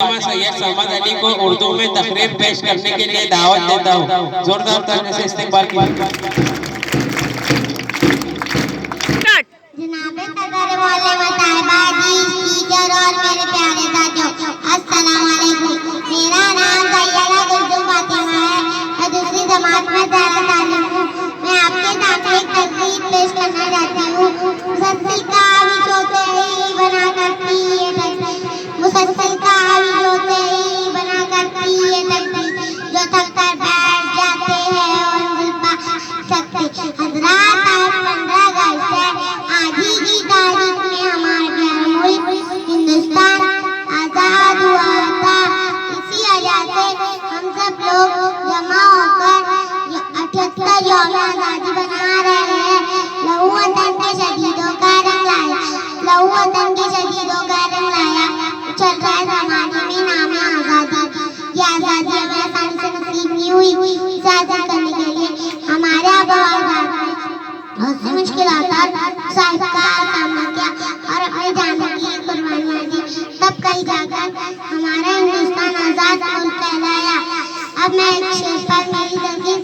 सैयद समद अली को उर्दू में तकरीर पेश करने के लिए दावत देता हूँ। जोरदार तालियों से इस्तकबाल कीजिए। जनाब सदर मौलवी साहिबाजी, टीचर और मेरे प्यारे साथियों, अस्सलाम वालेकुम। मेरा नाम सैयदा गुलजुम फातिमा है। मैं दूसरी जमात में दाखिल तालीम हूँ। मैं आपके सामने एक तकरीर पेश करना चाहती हूँ। मुसलसल का आविश होते ही बना करती ये तकरीर, मुसलसल का आविश होते ही बना करती ये तकरीर, जो थक कर बैठ जाते हैं और मिल पा सकते। हजरात, आज 15 अगस्त है। आज ही की तारीख में हमारा प्यारा मुल्क हिंदुस्तान आजाद हुआ था। इसी वजह से हम सब लोग जमा होकर 78 यौम आजादी बना रहे हैं। लहू वतन के शहीदों का रंग लाया, लहू वतन के शहीदों का रंग लाया। चल रहा है जमाने में नाम आजादी। ये आजादी हमें आसानी से नसीब नहीं हुई। इसे हासिल करने के लिए हमारे आबाद बहुत सी मुश्किलात साहिब का सामना किया और अपने जान की कुर्बानियां दी। तब कहीं जाकर हमारा हिंदुस्तान आजाद मुल्क कहलाया। अब मैं एक शेर पर मेरी तकरीर